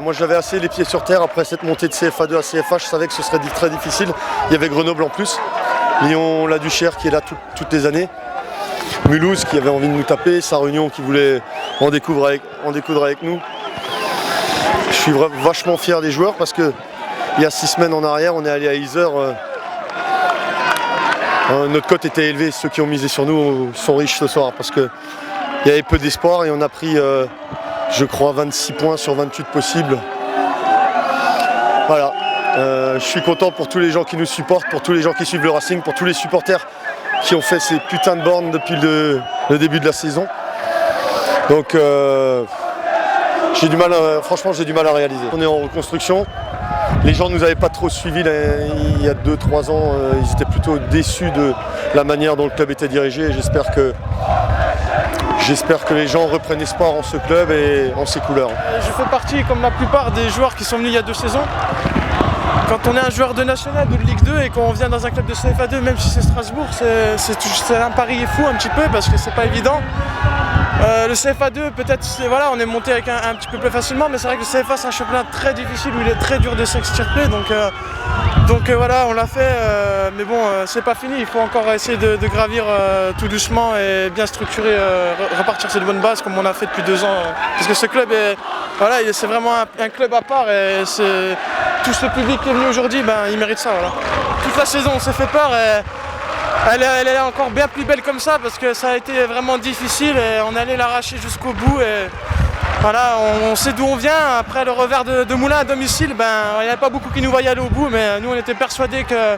Moi j'avais assez les pieds sur terre après cette montée de CFA2 à CFA, je savais que ce serait très difficile. Il y avait Grenoble en plus, Lyon, la Duchère qui est là toutes les années, Mulhouse qui avait envie de nous taper, Sarre-Union qui voulait en découdre avec nous. Je suis vachement fier des joueurs parce que il y a 6 semaines en arrière, on est allé à Yzeure. Notre cote était élevée, ceux qui ont misé sur nous sont riches ce soir parce qu'il y avait peu d'espoir et on a pris, je crois, 26 points sur 28 possibles. Voilà, je suis content pour tous les gens qui nous supportent, pour tous les gens qui suivent le Racing, pour tous les supporters qui ont fait ces putains de bornes depuis le début de la saison. Donc franchement j'ai du mal à réaliser. On est en reconstruction. Les gens ne nous avaient pas trop suivis il y a 2-3 ans, ils étaient plutôt déçus de la manière dont le club était dirigé et j'espère que les gens reprennent espoir en ce club et en ses couleurs. Je fais partie, comme la plupart des joueurs qui sont venus il y a 2 saisons. Quand on est un joueur de National ou de Ligue 2 et qu'on vient dans un club de CFA2, même si c'est Strasbourg, c'est un pari fou un petit peu parce que c'est pas évident. Le CFA2, peut-être, voilà, on est monté avec un petit peu plus facilement, mais c'est vrai que le CFA c'est un championnat très difficile où il est très dur de s'extirper, donc voilà, on l'a fait, mais bon, c'est pas fini, il faut encore essayer de gravir tout doucement et bien structurer, repartir sur de bonnes bases comme on a fait depuis 2 ans, parce que ce club voilà, c'est vraiment un club à part et tout ce public qui est venu aujourd'hui, il mérite ça. Voilà. Toute la saison on s'est fait peur et elle est encore bien plus belle comme ça parce que ça a été vraiment difficile et on allait l'arracher jusqu'au bout et voilà, on sait d'où on vient. Après le revers de Moulins à domicile, il n'y avait pas beaucoup qui nous voyaient aller au bout, mais nous on était persuadés que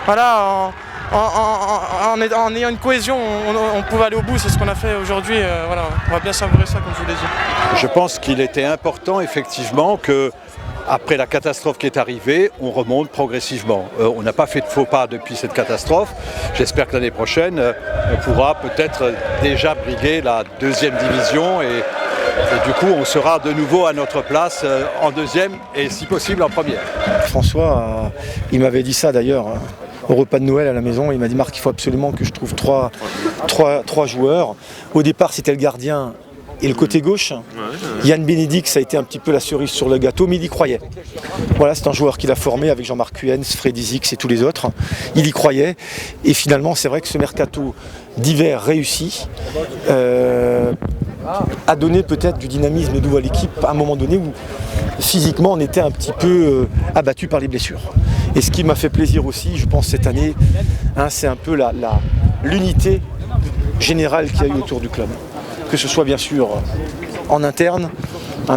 voilà, en ayant une cohésion, on pouvait aller au bout, c'est ce qu'on a fait aujourd'hui. Voilà, on va bien savourer ça comme je vous l'ai dit. Je pense qu'il était important effectivement que après la catastrophe qui est arrivée, on remonte progressivement. On n'a pas fait de faux pas depuis cette catastrophe. J'espère que l'année prochaine, on pourra peut-être déjà briguer la 2e division et du coup, on sera de nouveau à notre place en 2e et si possible en 1re. François, il m'avait dit ça d'ailleurs au repas de Noël à la maison. Il m'a dit: Marc, il faut absolument que je trouve trois joueurs. Au départ, c'était le gardien et le côté gauche. Yann Bénédicte, ça a été un petit peu la cerise sur le gâteau, mais il y croyait. Voilà, c'est un joueur qu'il a formé avec Jean-Marc Cuyens, Freddy Zix et tous les autres. Il y croyait. Et finalement, c'est vrai que ce mercato d'hiver réussi a donné peut-être du dynamisme nouveau à l'équipe à un moment donné où physiquement on était un petit peu abattu par les blessures. Et ce qui m'a fait plaisir aussi, je pense, cette année, c'est un peu l'unité générale qu'il y a eu autour du club. Que ce soit bien sûr en interne,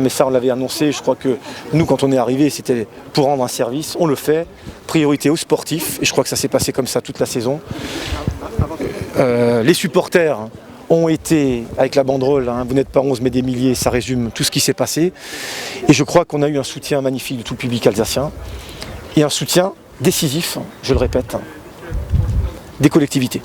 mais ça on l'avait annoncé, je crois que nous quand on est arrivé c'était pour rendre un service, on le fait, priorité aux sportifs, et je crois que ça s'est passé comme ça toute la saison. Les supporters ont été avec la banderole, vous n'êtes pas 11 mais des milliers, ça résume tout ce qui s'est passé, et je crois qu'on a eu un soutien magnifique de tout le public alsacien, et un soutien décisif, je le répète, des collectivités.